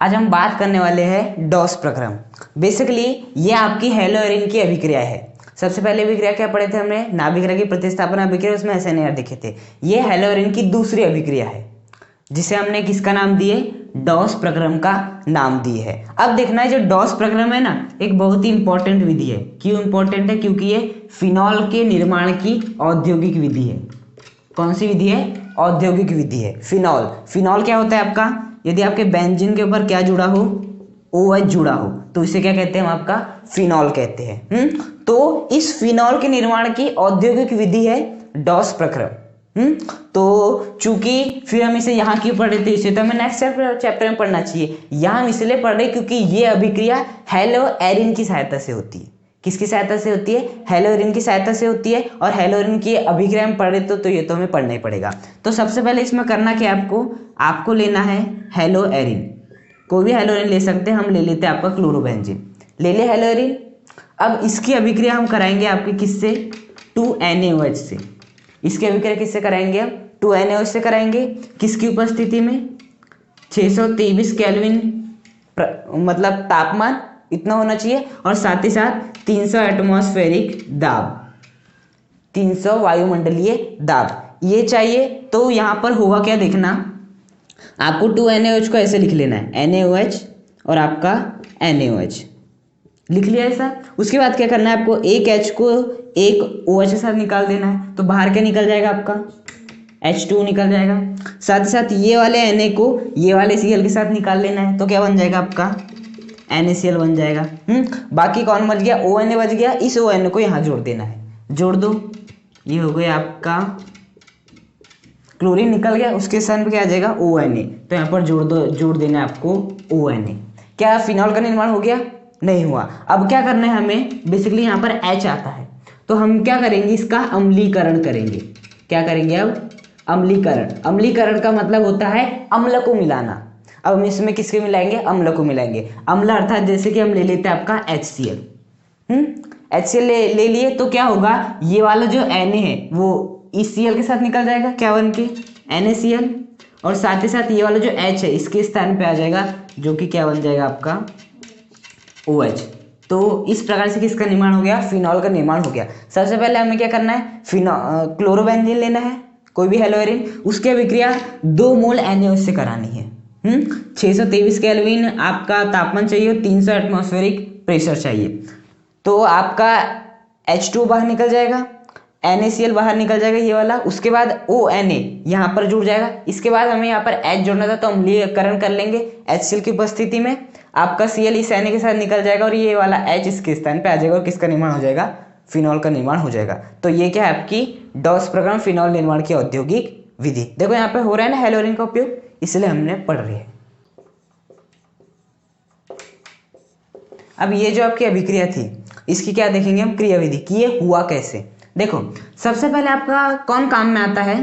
आज हम बात करने वाले हैं डॉस प्रक्रम। बेसिकली ये आपकी हेलो एरिन की अभिक्रिया है। सबसे पहले अभिक्रिया क्या पढ़े थे हमने, नाभिक्रिया की प्रतिस्थापना अभिक्रिया, उसमें SNAR देखे थे। ये हेलो एरिन की दूसरी अभिक्रिया है जिसे हमने किसका नाम दिए, डॉस प्रक्रम का नाम दिए है। अब देखना है जो डॉस प्रक्रम है ना, एक बहुत ही इंपॉर्टेंट विधि है। क्यों इंपॉर्टेंट है? क्योंकि ये फिनॉल के निर्माण की औद्योगिक विधि है। कौन सी विधि है? औद्योगिक विधि है। फिनॉल, फिनॉल क्या होता है आपका, यदि आपके बेंजीन के ऊपर क्या जुड़ा हो, OH जुड़ा हो, तो इसे क्या कहते हैं, हम आपका फिनॉल कहते हैं। तो इस फिनॉल के निर्माण की औद्योगिक विधि है डॉस प्रक्रम। तो चूंकि फिर हम इसे यहाँ क्यों पढ़ रहे थे, इसे तो हमें नेक्स्ट चैप्टर में पढ़ना चाहिए। यहाँ हम इसलिए पढ़ रहे क्योंकि ये अभिक्रिया हेलो एरिन की सहायता से होती है। किसकी सहायता से होती है? हेलो एरिन की सहायता से होती है। और हेलो एरिन की अभिक्रिया में पढ़ रहे तो ये तो हमें पढ़ना ही पड़ेगा। तो सबसे पहले इसमें करना क्या, आपको लेना है हेलो एरिन। कोई भी हेलो एरिन ले सकते हैं, हम ले लेते हैं आपका क्लोरोबेंजीन। ले ले हेलो एरिन। अब इसकी अभिक्रिया हम कराएंगे आपके किससे, 2NaOH से। इसकी अभिक्रिया किससे कराएंगे हम? 2NaOH से कराएंगे। किसकी उपस्थिति में? 623 केल्विन मतलब तापमान इतना होना चाहिए, और साथ ही साथ 300 एटमॉस्फेरिक दाब, 300 वायुमंडलीय दाब ये चाहिए। तो यहाँ पर होगा क्या देखना, आपको 2NaOH को ऐसे लिख लेना है, NaOH और आपका NaOH लिख लिया ऐसा। उसके बाद क्या करना है, आपको एक H को एक OH के साथ निकाल देना है। तो बाहर क्या निकल जाएगा आपका, H2 निकल जाएगा। साथ ही साथ ये वाले Na को ये वाले Cl के साथ निकाल लेना है। तो क्या बन जाएगा आपका, NaCl बन जाएगा। बाकी कौन बच गया, ONA बच गया। इस ONA को यहाँ जोड़ देना है, जोड़ दो, ये हो गया आपका क्लोरीन निकल गया। उसके स्थान पे क्या आ जाएगा, ONA। तो यहाँ पर जोड़ दो, जोड़ देना है आपको ONA। क्या फिनॉल का निर्माण हो गया? नहीं हुआ। अब क्या करना है हमें, बेसिकली यहाँ पर H आता है, तो हम क्या करेंगे, इसका अम्लीकरण करेंगे। क्या करेंगे अब? अम्लीकरण। अम्लीकरण का मतलब होता है अम्ल को मिलाना। अब हम इसमें किसके मिलाएंगे, अम्ल को मिलाएंगे। अम्ल अर्थात जैसे कि हम ले लेते हैं आपका HCl। HCl ले लिए तो क्या होगा, ये वाला जो Na है वो इस Cl के साथ निकल जाएगा, क्या बन के NaCl, और साथ ही साथ ये वाला जो H है इसके स्थान पे आ जाएगा, जो कि क्या बन जाएगा आपका OH। तो इस प्रकार से किसका निर्माण हो गया, फिनॉल का निर्माण हो गया। सबसे पहले हमें क्या करना है, क्लोरोबेंजीन लेना है, कोई भी हेलो एरिन, उसकी अभिक्रिया 2 मोल NaOH से करानी है। 623 केल्विन आपका तापमान चाहिए, 300 एटमॉस्फेरिक प्रेशर चाहिए। तो आपका H2 बाहर निकल जाएगा, NaCl बाहर निकल जाएगा ये वाला। उसके बाद ONA यहाँ पर जुड़ जाएगा। इसके बाद हमें यहाँ पर H जोड़ना था, तो अम्लीकरण कर लेंगे HCl की उपस्थिति में। आपका Cl इस Na के साथ निकल जाएगा और ये वाला H इसके स्थान पे आ जाएगा, और किसका निर्माण हो जाएगा, फिनॉल का निर्माण हो जाएगा। तो ये क्या है आपकी डॉस प्रक्रम, फिनॉल निर्माण की औद्योगिक विधि। देखो यहाँ पे हो रहा है ना हेलो एरिन का उपयोग, इसलिए हमने पढ़ रही है। अब ये जो आपकी अभिक्रिया थी, इसकी क्या देखेंगे हम, क्रियाविधि कि ये हुआ कैसे। देखो सबसे पहले आपका कौन काम में आता है,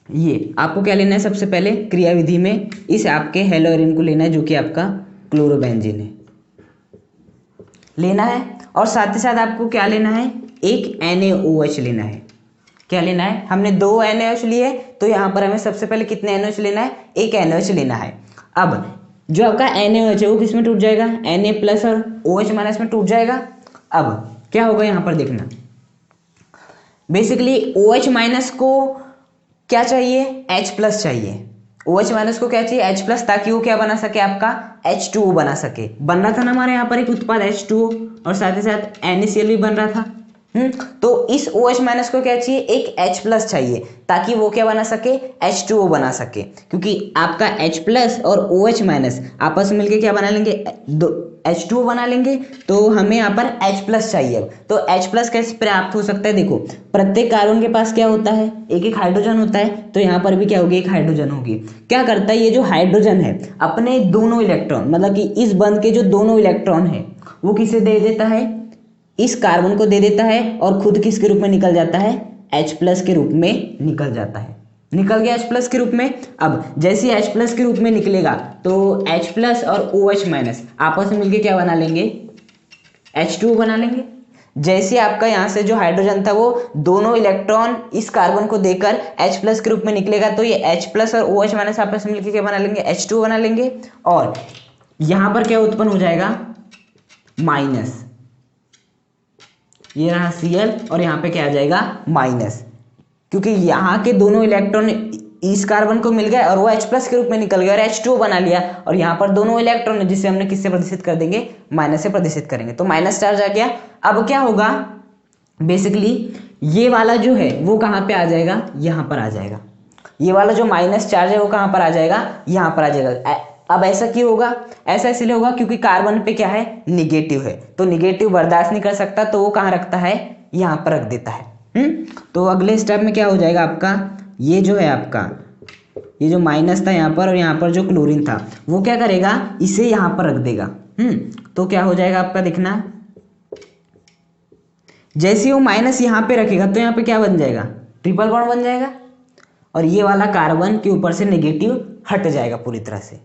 ये आपको क्या लेना है, सबसे पहले क्रियाविधि में इस आपके हेलो एरिन को लेना है, जो कि आपका क्लोरोबेंजीन है, लेना है। और साथ ही साथ आपको क्या लेना है, एक NaOH लेना है। क्या लेना है, हमने 2 NaOH लिए, तो यहाँ पर हमें सबसे पहले कितने NaOH लेना है, एक NaOH लेना है। अब जो आपका NaOH है वो किस में टूट जाएगा, Na+ और OH- में टूट जाएगा। अब क्या होगा यहाँ पर देखना, बेसिकली OH- को क्या चाहिए, H+ चाहिए। OH- को क्या चाहिए, H+, ताकि वो क्या बना सके, आपका H2O बना सके। बन रहा था ना हमारे यहाँ पर एक उत्पाद H2O, और साथ ही साथ NaCl भी बन रहा था। तो इस OH- को क्या चाहिए, एक H+ चाहिए, ताकि वो क्या बना सके, H2O बना सके। क्योंकि आपका H+ और OH- आपस में मिलकर क्या बना लेंगे, H2O बना लेंगे। तो हमें यहाँ पर H+ चाहिए। तो H+ कैसे प्राप्त हो सकता है, देखो प्रत्येक कार्बन के पास क्या होता है, एक एक हाइड्रोजन होता है। तो यहाँ पर भी क्या होगी, एक हाइड्रोजन होगी। क्या करता है, ये जो हाइड्रोजन है अपने दोनों इलेक्ट्रॉन, मतलब कि इस बंध के जो दोनों इलेक्ट्रॉन है वो किसे दे देता है, इस कार्बन को दे देता है, और खुद किसके रूप में निकल जाता है, H+ के रूप में निकल जाता है। निकल गया H+ के रूप में। अब जैसे H+ के रूप में निकलेगा तो H+ और OH- आपस में मिलकर क्या बना लेंगे, H2O बना लेंगे। जैसे आपका यहाँ से जो हाइड्रोजन था वो दोनों इलेक्ट्रॉन इस कार्बन को देकर H+ के रूप में निकलेगा, तो ये H+ और OH- आपस में मिलकर क्या बना लेंगे, H2 बना लेंगे। और यहाँ पर क्या उत्पन्न हो जाएगा, माइनस, ये रहा Cl और यहाँ पे क्या आ जाएगा, माइनस, क्योंकि यहाँ के दोनों इलेक्ट्रॉन इस कार्बन को मिल गए और वो H+ के रूप में निकल गया और H2 बना लिया, और यहाँ पर दोनों इलेक्ट्रॉन है जिसे हमने किससे प्रदर्शित कर देंगे, माइनस से प्रदर्शित करेंगे, तो माइनस चार्ज आ गया। अब क्या होगा, बेसिकली ये वाला जो है वो कहाँ पे आ जाएगा, यहाँ पर आ जाएगा। ये वाला जो माइनस चार्ज है वो कहाँ पर आ जाएगा, यहाँ पर आ जाएगा। अब ऐसा क्यों होगा, ऐसा इसलिए होगा क्योंकि कार्बन पे क्या है, निगेटिव है, तो निगेटिव बर्दाश्त नहीं कर सकता, तो वो कहाँ रखता है, यहाँ पर रख देता है। तो अगले स्टेप में क्या हो जाएगा आपका, ये जो है आपका, ये जो माइनस था यहाँ पर और यहाँ पर जो क्लोरीन था वो क्या करेगा, इसे यहाँ पर रख देगा। तो क्या हो जाएगा आपका, देखना, जैसे वो माइनस यहाँ पे रखेगा तो यहाँ पे क्या बन जाएगा, ट्रिपल बॉन्ड बन जाएगा, और ये वाला कार्बन के ऊपर से नेगेटिव हट जाएगा पूरी तरह से।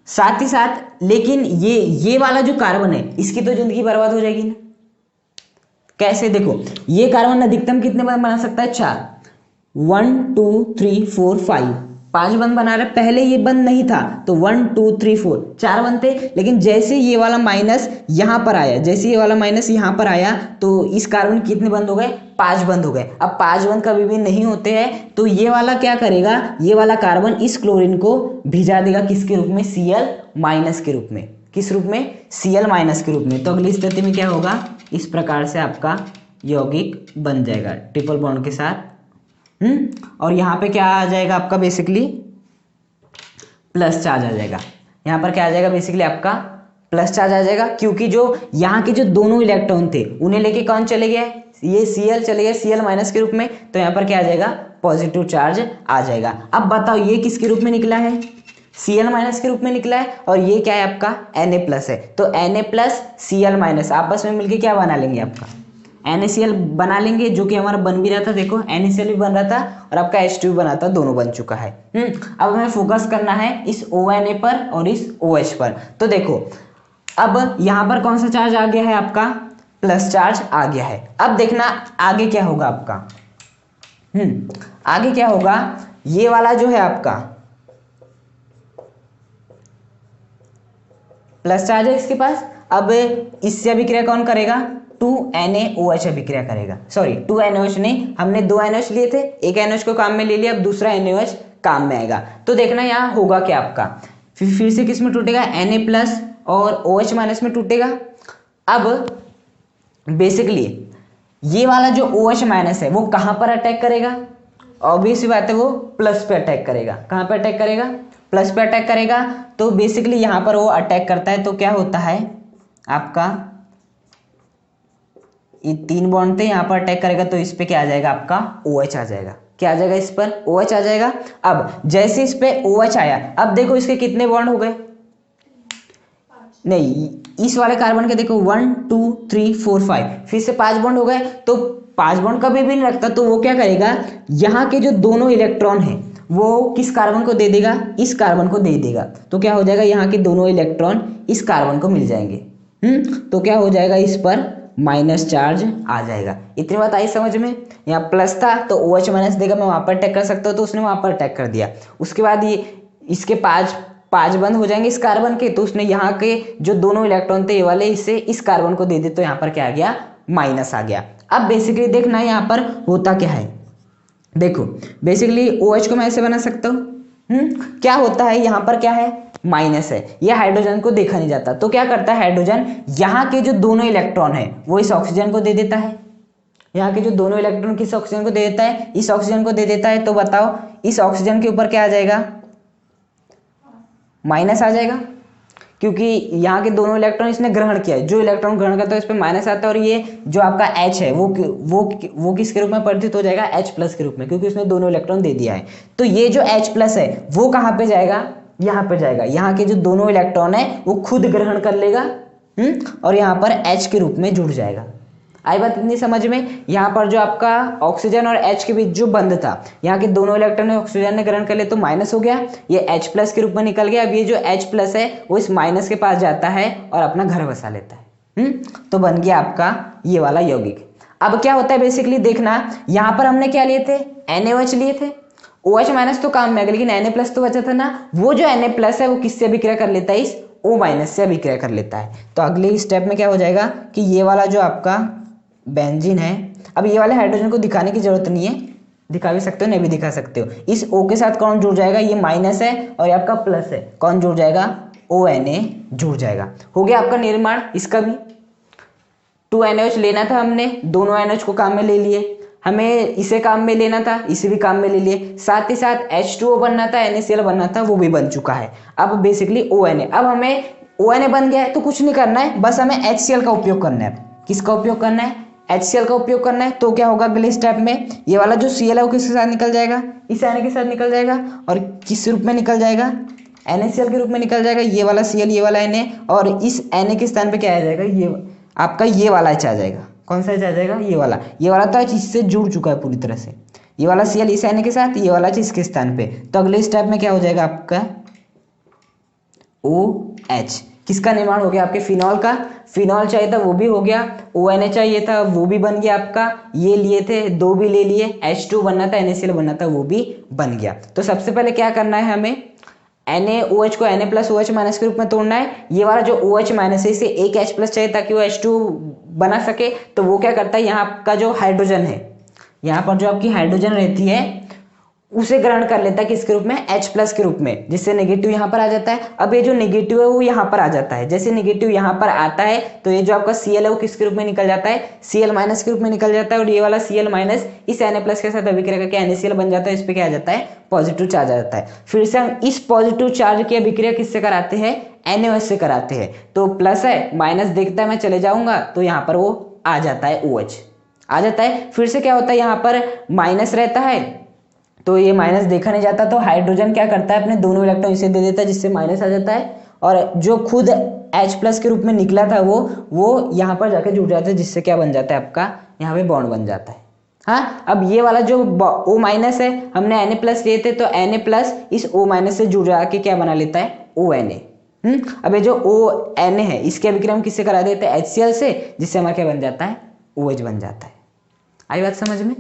साथ ही साथ लेकिन ये वाला जो कार्बन है इसकी तो जिंदगी बर्बाद हो जाएगी ना। कैसे, देखो, ये कार्बन अधिकतम कितने बंद बना सकता है, 4, 1 2 3 4 5, 5 बंद बना रहा है। पहले ये बंद नहीं था तो 1 2 3 4 4 बनते, लेकिन जैसे ये वाला माइनस यहाँ पर आया, जैसे ये वाला माइनस यहाँ पर आया तो इस कार्बन कितने बंद हो गए, 5 बंद हो गए। अब 5 बंद कभी भी नहीं होते हैं, तो ये वाला क्या करेगा, ये वाला कार्बन इस क्लोरीन को भिजा देगा किसके रूप में, Cl- के रूप में। किस रूप में, Cl- के रूप में। तो अगली स्थिति में क्या होगा, इस प्रकार से आपका यौगिक बन जाएगा ट्रिपल बॉन्ड के साथ। और यहाँ पे क्या आ जाएगा आपका, बेसिकली प्लस चार्ज आ जाएगा। यहाँ पर क्या आ जाएगा, बेसिकली आपका प्लस चार्ज आ जाएगा, क्योंकि जो यहाँ के जो दोनों इलेक्ट्रॉन थे उन्हें लेके कौन चले गया, ये Cl चले गया Cl- के रूप में, तो यहाँ पर क्या आ जाएगा, पॉजिटिव चार्ज आ जाएगा। अब बताओ ये किसके रूप में निकला है, Cl- के रूप में निकला है, और ये क्या है आपका Na+ है, तो Na+ Cl- आपस में मिलके क्या बना लेंगे, आपका NaCl बना लेंगे, जो कि हमारा बन भी रहा था। देखो NaCl भी बन रहा था और आपका H2 भी बना था, दोनों बन चुका है। अब हमें फोकस करना है इस ONA पर और इस OH पर। तो देखो अब यहाँ पर कौन सा चार्ज आ गया है, आपका प्लस चार्ज आ गया है। अब देखना आगे क्या होगा आपका, आगे क्या होगा, ये वाला जो है आपका प्लस चार्ज है इसके पास। अब इससे अभिक्रिया कौन करेगा, 2NaOH अभिक्रिया करेगा। सॉरी 2NaOH नहीं, हमने 2 NaOH लिए थे, एक NaOH को काम में ले लिया, अब दूसरा NaOH काम में आएगा। तो देखना यहाँ होगा क्या आपका, फिर से किस में टूटेगा, Na+ और OH- में टूटेगा। अब बेसिकली ये वाला जो OH- है वो कहाँ पर अटैक करेगा, ऑब्वियस सी बात है वो प्लस पे अटैक करेगा। कहाँ पे अटैक करेगा, प्लस पे अटैक करेगा। तो बेसिकली यहाँ पर वो अटैक करता है तो क्या होता है आपका, ये 3 बॉन्ड थे, यहाँ पर अटैक करेगा तो इस पे क्या आ जाएगा आपका, OH आ जाएगा। क्या आ जाएगा, इस पर OH आ जाएगा। अब जैसे इस पे OH आया, अब देखो इसके कितने बॉन्ड हो गए, नहीं इस वाले कार्बन के देखो 1 2 3 4 5, फिर से 5 बॉन्ड हो गए। तो 5 बॉन्ड कभी भी नहीं रखता, तो वो क्या करेगा, यहाँ के जो दोनों इलेक्ट्रॉन हैं वो किस कार्बन को दे देगा, इस कार्बन को दे देगा। तो क्या हो जाएगा, यहाँ के दोनों इलेक्ट्रॉन इस कार्बन को मिल जाएंगे। तो क्या हो जाएगा, इस पर माइनस चार्ज आ जाएगा। इतनी बात आई समझ में। यहाँ प्लस था तो OH- देगा, मैं वहां पर अटैक कर सकता हूँ, तो उसने वहां पर अटैक कर दिया। उसके बाद ये इसके 5 बंद हो जाएंगे इस कार्बन के, तो उसने यहाँ के जो दोनों इलेक्ट्रॉन थे ये वाले, इससे इस कार्बन को दे दे, तो यहाँ पर क्या आ गया, माइनस आ गया। अब बेसिकली देखना यहाँ पर होता क्या है, देखो बेसिकली OH को मैं ऐसे बना सकता हूँ। क्या होता है, यहाँ पर क्या है, माइनस है, ये हाइड्रोजन को देखा नहीं जाता, तो क्या करता है हाइड्रोजन, यहाँ के जो दोनों इलेक्ट्रॉन है वो इस ऑक्सीजन को दे देता है। यहाँ के जो दोनों इलेक्ट्रॉन किस ऑक्सीजन को दे देता है, इस ऑक्सीजन को दे देता है। तो बताओ इस ऑक्सीजन के ऊपर क्या आ जाएगा, माइनस आ जाएगा, क्योंकि यहाँ के दोनों इलेक्ट्रॉन इसने ग्रहण किया है। जो इलेक्ट्रॉन ग्रहण करता है इस पर माइनस आता है, और ये जो आपका H है वो किसके रूप में परिवर्तित हो जाएगा, H+ के रूप में, क्योंकि उसने दोनों इलेक्ट्रॉन दे दिया है। तो ये जो H+ है वो कहाँ पे जाएगा, यहाँ पे जाएगा। यहाँ के जो दोनों इलेक्ट्रॉन है वो खुद ग्रहण कर लेगा, और यहाँ पर H के रूप में जुड़ जाएगा। आई बात इतनी समझ में। यहाँ पर जो आपका ऑक्सीजन और H के बीच जो बंध था, यहाँ के दोनों इलेक्ट्रॉन ऑक्सीजन ने ग्रहण कर लिया तो माइनस हो गया, ये H+ के रूप में निकल गया। अब ये जो H+ है वो इस माइनस के पास जाता है और अपना घर बसा लेता है। तो बन गया आपका ये वाला यौगिक। अब क्या होता है बेसिकली देखना, यहाँ पर हमने क्या लिए थे, NaOH लिए थे। OH माइनस तो काम में है लेकिन Na प्लस तो बचा था ना, वो जो Na प्लस है वो किससे अभिक्रिया कर लेता है, इस O माइनस से अभिक्रिया कर लेता है। तो अगले स्टेप में क्या हो जाएगा कि ये वाला जो आपका बेंजीन है, अब ये वाले हाइड्रोजन को दिखाने की जरूरत नहीं है, दिखा भी सकते हो नहीं भी दिखा सकते हो। इस O के साथ कौन जुड़ जाएगा, ये माइनस है और ये आपका प्लस है, कौन जुड़ जाएगा, ONa जुड़ जाएगा। हो गया आपका निर्माण इसका भी। 2NaOH लेना था हमने, दोनों NaOH को काम में ले लिए, हमें इसे काम में लेना था, इसे भी काम में ले लिए, साथ ही साथ H2O बनना था, NaCl बनना था, वो भी बन चुका है। अब बेसिकली ONa, अब हमें ONa बन गया है तो कुछ नहीं करना है, बस हमें HCl का उपयोग करना है। किसका उपयोग करना है, HCl का उपयोग करना है। तो क्या होगा अगले स्टेप में, ये वाला जो Cl है वो किसके साथ निकल जाएगा, इस Na के साथ निकल जाएगा, और किस रूप में निकल जाएगा, NaCl के रूप में निकल जाएगा। ये वाला Cl, ये वाला Na, और इस Na के स्थान पे क्या आ जाएगा, ये आपका ये वाला H आ जाएगा। कौन सा H आ जाएगा, ये वाला तो H इससे जुड़ चुका है पूरी तरह से। ये वाला Cl इस Na के साथ, ये वाला H इसके स्थान पे। तो अगले स्टेप में क्या हो जाएगा आपका OH, किसका निर्माण हो गया, आपके फिनॉल का। फिनॉल चाहिए था वो भी हो गया, ONa चाहिए था वो भी बन गया आपका, ये लिए थे दो भी ले लिए, H2 बनना था, NaCl बनना था, वो भी बन गया। तो सबसे पहले क्या करना है, हमें NaOH को Na प्लस OH माइनस के रूप में तोड़ना है। ये वाला जो OH माइनस है इसे एक H प्लस चाहिए ताकि वो H2 बना सके। तो वो क्या करता है, यहाँ का जो हाइड्रोजन है, यहाँ पर जो आपकी हाइड्रोजन रहती है उसे ग्रहण कर लेता है किसके रूप में, H प्लस के रूप में, जिससे नेगेटिव यहाँ पर आ जाता है। अब ये जो नेगेटिव है वो यहाँ पर आ जाता है, जैसे नेगेटिव यहाँ पर आता है तो ये जो आपका Cl है वो किसके रूप में निकल जाता है, Cl माइनस के रूप में निकल जाता है। और ये वाला Cl माइनस इस Na प्लस के साथ अभिक्रिया करके NaCl बन जाता है, इस पे क्या आ जाता है, पॉजिटिव चार्ज आ जाता है। फिर से हम इस पॉजिटिव चार्ज की अभिक्रिया किससे कराते हैं, NaOH से कराते हैं। तो प्लस है माइनस देखता है मैं चले जाऊंगा तो यहाँ पर वो आ जाता है, OH आ जाता है। फिर से क्या होता है, यहाँ पर माइनस रहता है तो ये माइनस देखा नहीं जाता, तो हाइड्रोजन क्या करता है, अपने दोनों इलेक्ट्रॉन इसे दे देता है जिससे माइनस आ जाता है, और जो खुद H प्लस के रूप में निकला था वो यहाँ पर जाके जुड़ जाता है, जिससे क्या बन जाता है आपका, यहाँ पे बॉन्ड बन जाता है। हाँ, अब ये वाला जो O माइनस है, हमने Na प्लस लिए थे तो Na प्लस इस O माइनस से जुड़ जाके क्या बना लेता है, ONa। अब ये जो ONa है इसके अभिक्रिया हम किससे करा देते हैं, HCl से, जिससे हमारा क्या बन जाता है, OH बन जाता है। आई बात समझ में।